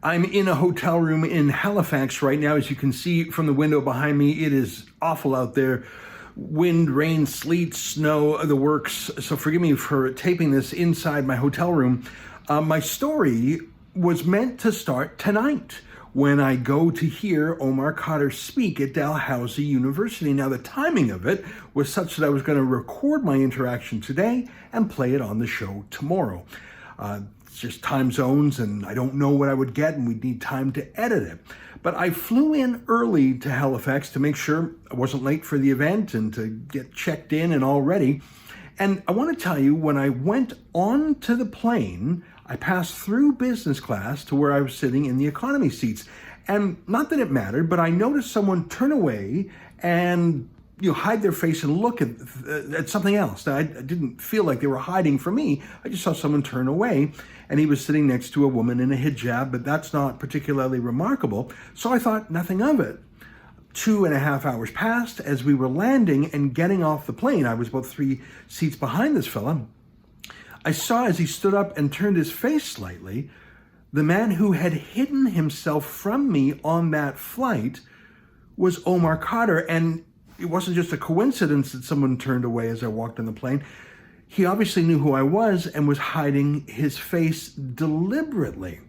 I'm in a hotel room in Halifax right now. As you can see from the window behind me, it is awful out there. Wind, rain, sleet, snow, the works. So forgive me for taping this inside my hotel room. My story was meant to start tonight when I go to hear Omar Khadr speak at Dalhousie University. Now, the timing of it was such that I was going to record my interaction today and play it on the show tomorrow. It's just time zones, and I don't know what I would get, and we'd need time to edit it. But I flew in early to Halifax to make sure I wasn't late for the event and to get checked in and all ready. And I want to tell you, when I went onto the plane, I passed through business class to where I was sitting in the economy seats. And not that it mattered, but I noticed someone turn away and hide their face and look at something else. Now, I didn't feel like they were hiding from me. I just saw someone turn away, and he was sitting next to a woman in a hijab, but that's not particularly remarkable. So I thought nothing of it. 2.5 hours passed. As we were landing and getting off the plane, I was about 3 seats behind this fella. I saw as he stood up and turned his face slightly, the man who had hidden himself from me on that flight was Omar Khadr. And it wasn't just a coincidence that someone turned away as I walked on the plane. He obviously knew who I was and was hiding his face deliberately.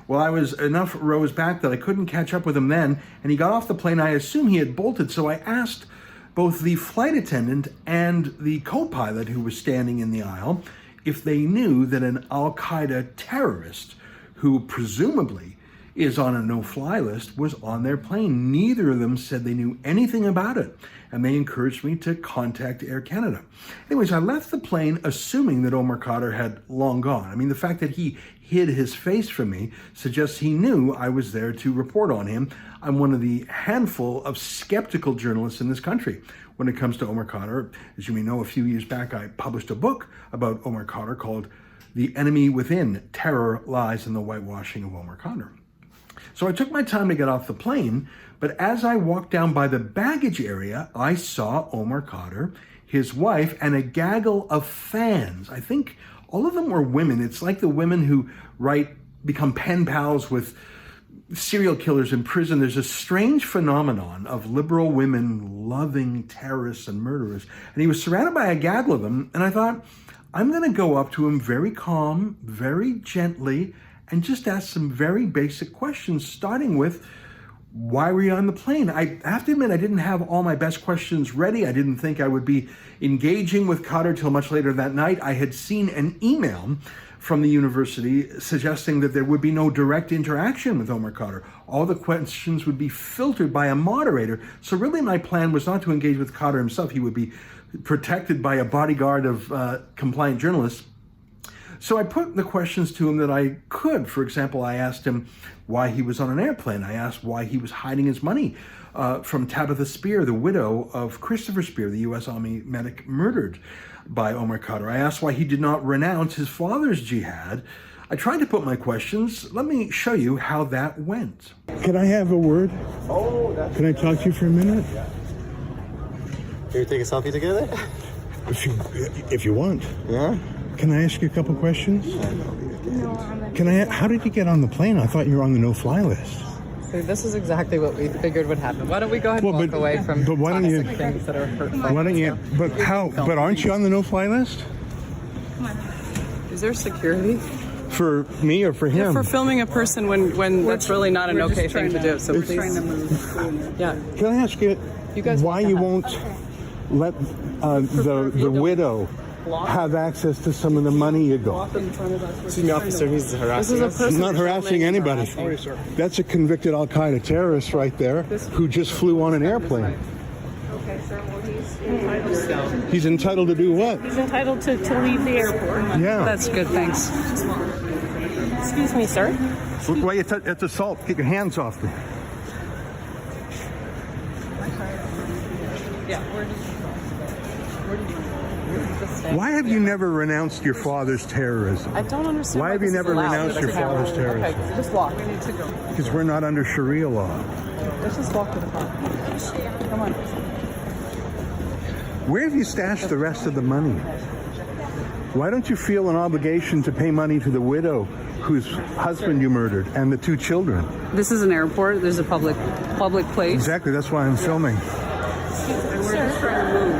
Well, I was enough rows back that I couldn't catch up with him then, and he got off the plane. I assumed he had bolted, so I asked both the flight attendant and the co-pilot who was standing in the aisle if they knew that an Al-Qaida terrorist, who presumably is on a no-fly list, was on their plane. Neither of them said they knew anything about it, and they encouraged me to contact Air Canada. Anyways, I left the plane assuming that Omar Khadr had long gone. I mean, the fact that he hid his face from me suggests he knew I was there to report on him. I'm one of the handful of skeptical journalists in this country when it comes to Omar Khadr. As you may know, a few years back, I published a book about Omar Khadr called The Enemy Within: Terror, Lies, and the Whitewashing of Omar Khadr. So I took my time to get off the plane, but as I walked down by the baggage area, I saw Omar Khadr, his wife, and a gaggle of fans. I think all of them were women. It's like the women who become pen pals with serial killers in prison. There's a strange phenomenon of liberal women loving terrorists and murderers. And he was surrounded by a gaggle of them, and I thought, I'm going to go up to him very calm, very gently, and just ask some very basic questions, starting with, why were you on the plane? I have to admit, I didn't have all my best questions ready. I didn't think I would be engaging with Khadr till much later that night. I had seen an email from the university suggesting that there would be no direct interaction with Omar Khadr. All the questions would be filtered by a moderator. So really my plan was not to engage with Khadr himself. He would be protected by a bodyguard of compliant journalists. So I put the questions to him that I could. For example, I asked him why he was on an airplane. I asked why he was hiding his money from Tabitha Speer, the widow of Christopher Speer, the U.S. Army medic murdered by Omar Khadr. I asked why he did not renounce his father's jihad. I tried to put my questions. Let me show you how that went. Can I have a word? Can I talk to you for a minute? Can we take a selfie together? If you want. Yeah? Can I ask you a couple questions? How did you get on the plane? I thought you were on the no-fly list. So this is exactly what we figured would happen. Why don't we go ahead and walk away from toxic things that are hurtful? Why don't you? But how? But aren't you on the no-fly list? Is there security? For me or for him? Yeah, for filming a person when that's really not an okay thing to do. So please. Trying to move. Yeah. Can I ask you, why you won't let the widow have access to some of the money you got? Excuse me, officer, he's harassing us. I'm not harassing anybody. That's a convicted Al-Qaida terrorist right there who just flew on an airplane. Okay, sir. Well, he's entitled to. He's entitled to do what? He's entitled to leave the airport. Yeah. That's good, thanks. Excuse me, sir. Why it's assault. Get your hands off me. Yeah. Why have you never renounced your father's terrorism? I don't understand. Why have you never renounced your father's terrorism? Okay, just walk. We need to go. Because we're not under Sharia law. Let's just walk to the car. Come on. Where have you stashed the rest of the money? Why don't you feel an obligation to pay money to the widow whose husband you murdered, and the 2 children. This is an airport. There's a public place. Exactly, that's why I'm filming. And we're just trying to move.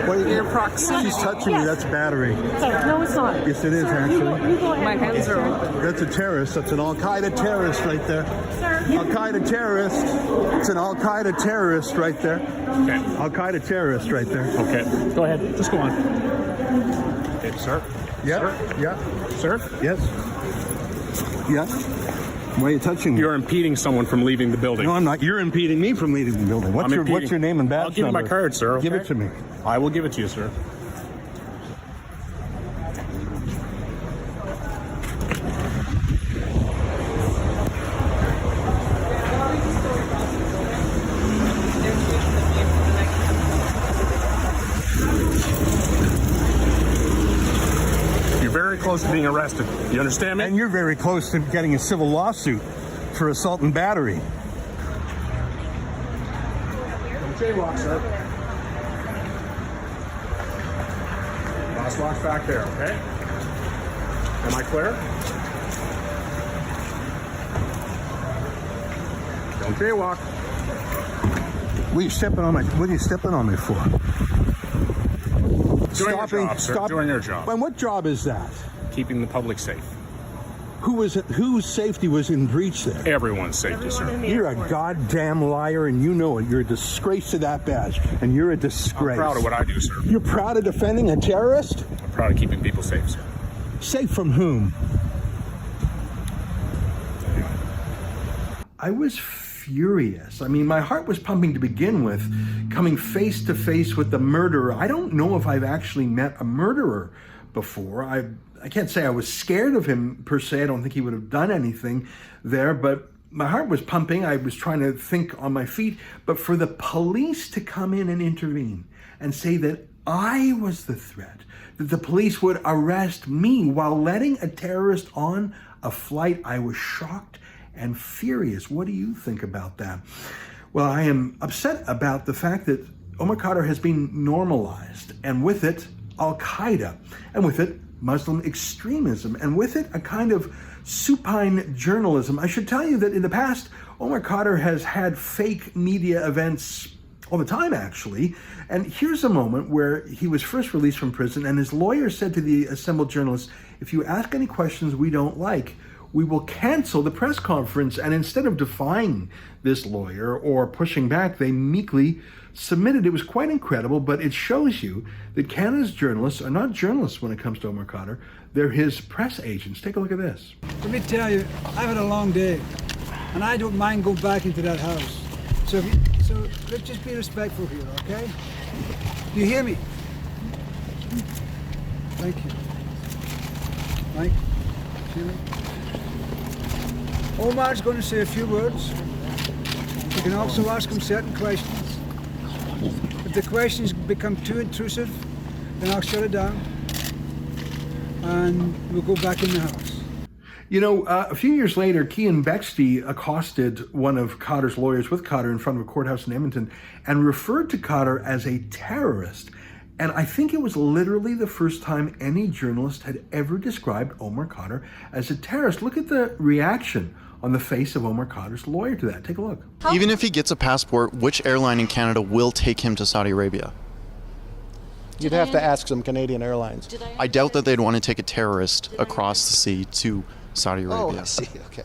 And your proximity. She's touching me, that's battery. No, it's not. Yes, it is, actually. You go ahead. My hands are open. That's a terrorist. That's an Al-Qaida terrorist right there. Al-Qaida terrorist. It's an Al-Qaida terrorist right there. Okay. Al-Qaida terrorist right there. Okay. Go ahead. Just go on. Okay, sir. Yeah. Sir? Yeah. Sir? Yes. Yeah. Why are you touching me? You're impeding someone from leaving the building. No, I'm not. You're impeding me from leaving the building. What's your name and badge I'll give number? you my card, sir. Give okay? it to me. I will give it to you, sir. You're very close to being arrested. You understand me? And you're very close to getting a civil lawsuit for assault and battery. Jaywalk, sir. Crosswalk's back there, okay? Am I clear? Don't jaywalk. What are you stepping on me for? Doing your job, sir. Doing your job. And what job is that? Keeping the public safe. Whose safety was in breach there? Everyone's safety, sir. You're a goddamn liar, and you know it. You're a disgrace to that badge, and you're a disgrace. I'm proud of what I do, sir. You're proud of defending a terrorist? I'm proud of keeping people safe, sir. Safe from whom? I was furious. I mean, my heart was pumping to begin with, coming face to face with the murderer. I don't know if I've actually met a murderer before. I can't say I was scared of him per se. I don't think he would have done anything there, but my heart was pumping. I was trying to think on my feet. But for the police to come in and intervene and say that I was the threat, that the police would arrest me while letting a terrorist on a flight, I was shocked and furious. What do you think about that? Well, I am upset about the fact that Omar Khadr has been normalized, and with it, Al-Qaida, and with it, Muslim extremism, and with it, a kind of supine journalism. I should tell you that in the past, Omar Khadr has had fake media events all the time, actually. And here's a moment where he was first released from prison, and his lawyer said to the assembled journalists, if you ask any questions we don't like, we will cancel the press conference. And instead of defying this lawyer or pushing back, they meekly submitted. It was quite incredible, but it shows you that Canada's journalists are not journalists when it comes to Omar Khadr. They're his press agents. Take a look at this. Let me tell you, I've had a long day, and I don't mind going back into that house. So let's just be respectful here, okay? Do you hear me? Thank you. Mike, Sheila. Omar's going to say a few words. You can also ask him certain questions. If the questions become too intrusive, then I'll shut it down and we'll go back in the house. You know, a few years later, Cian Bexty accosted one of Khadr's lawyers with Khadr in front of a courthouse in Edmonton and referred to Khadr as a terrorist. And I think it was literally the first time any journalist had ever described Omar Khadr as a terrorist. Look at the reaction on the face of Omar Khadr's lawyer to that. Take a look. Even if he gets a passport, which airline in Canada will take him to Saudi Arabia? You'd have to ask some Canadian airlines. I doubt that they'd want to take a terrorist across the sea to Saudi Arabia. Oh, I see. Okay.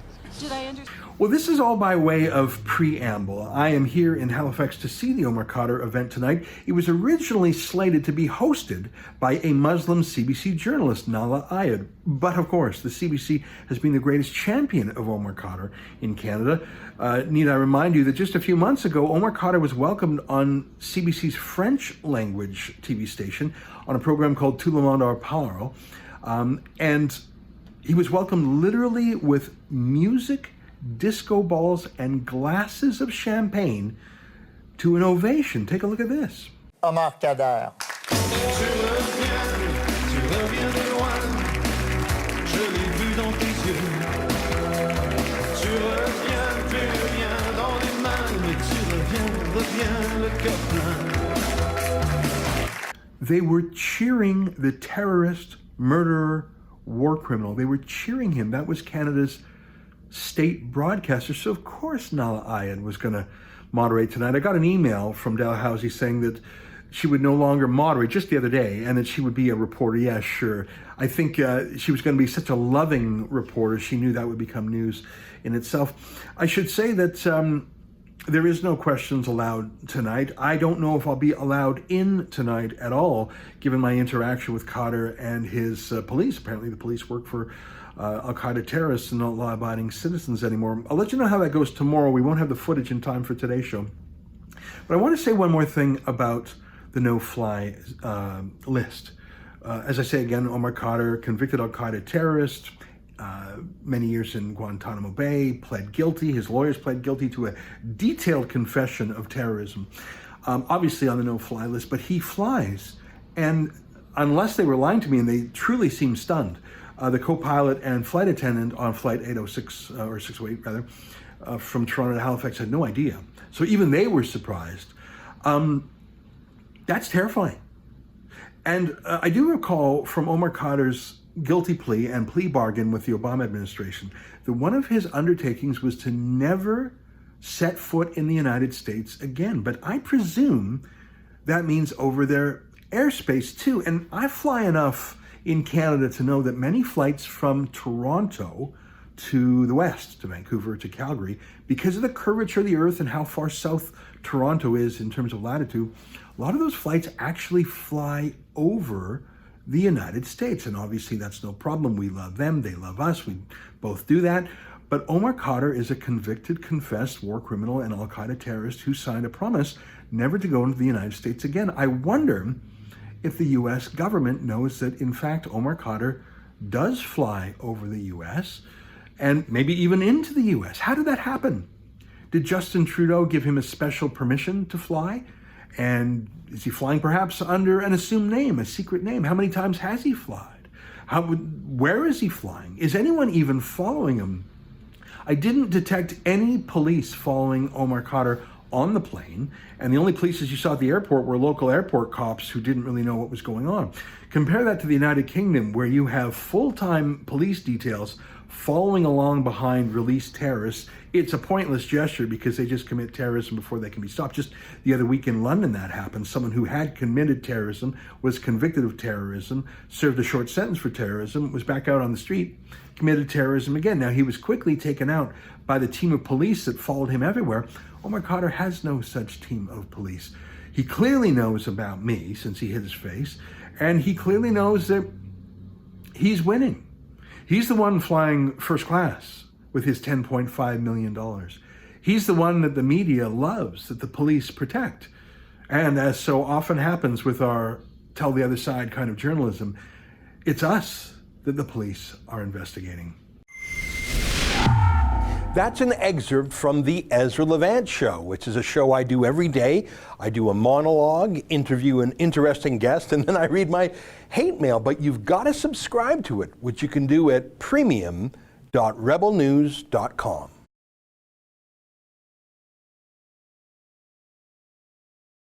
Well, this is all by way of preamble. I am here in Halifax to see the Omar Khadr event tonight. It was originally slated to be hosted by a Muslim CBC journalist, Nala Ayed. But of course, the CBC has been the greatest champion of Omar Khadr in Canada. Need I remind you that just a few months ago, Omar Khadr was welcomed on CBC's French language TV station on a program called Tout le monde en parle. And he was welcomed literally with music, disco balls, and glasses of champagne to an ovation. Take a look at this. Omar Khadr. They were cheering the terrorist murderer, war criminal. They were cheering him. That was Canada's state broadcaster. So of course Nala Ayed was going to moderate tonight. I got an email from Dalhousie saying that she would no longer moderate just the other day and that she would be a reporter. Yeah, sure. I think she was going to be such a loving reporter. She knew that would become news in itself. I should say that there is no questions allowed tonight. I don't know if I'll be allowed in tonight at all, given my interaction with Khadr and his police. Apparently the police work for Al-Qaida terrorists and not law-abiding citizens anymore. I'll let you know how that goes tomorrow. We won't have the footage in time for today's show. But I want to say one more thing about the no-fly list. As I say again, Omar Khadr, convicted Al-Qaida terrorist, many years in Guantanamo Bay, pled guilty. His lawyers pled guilty to a detailed confession of terrorism. Obviously on the no-fly list, but he flies. And unless they were lying to me, and they truly seemed stunned, the co-pilot and flight attendant on flight 806, or 608 rather, from Toronto to Halifax had no idea. So even they were surprised. That's terrifying. And I do recall from Omar Khadr's guilty plea and plea bargain with the Obama administration that one of his undertakings was to never set foot in the United States again. But I presume that means over their airspace too. And I fly enough in Canada to know that many flights from Toronto to the west, to Vancouver, to Calgary, because of the curvature of the earth and how far south Toronto is in terms of latitude, a lot of those flights actually fly over the United States. And obviously that's no problem. We love them, they love us, we both do that. But Omar Khadr is a convicted, confessed war criminal and Al-Qaeda terrorist who signed a promise never to go into the United States again. I wonder if the US government knows that in fact Omar Khadr does fly over the US and maybe even into the US. How did that happen? Did Justin Trudeau give him a special permission to fly? And is he flying perhaps under an assumed name, a secret name? How many times has he flown? Where is he flying? Is anyone even following him? I didn't detect any police following Omar Khadr on the plane, and the only police you saw at the airport were local airport cops who didn't really know what was going on. Compare that to the United Kingdom, where you have full-time police details following along behind released terrorists. It's a pointless gesture because they just commit terrorism before they can be stopped. Just the other week in London that happened. Someone who had committed terrorism, was convicted of terrorism, served a short sentence for terrorism, was back out on the street, committed terrorism again. Now he was quickly taken out by the team of police that followed him everywhere. Omar Khadr has no such team of police. He clearly knows about me since he hid his face, and he clearly knows that he's winning. He's the one flying first class with his $10.5 million. He's the one that the media loves, that the police protect. And as so often happens with our tell the other side kind of journalism, it's us that the police are investigating. That's an excerpt from the Ezra Levant Show, which is a show I do every day. I do a monologue, interview an interesting guest, and then I read my hate mail. But you've got to subscribe to it, which you can do at premium.rebelnews.com.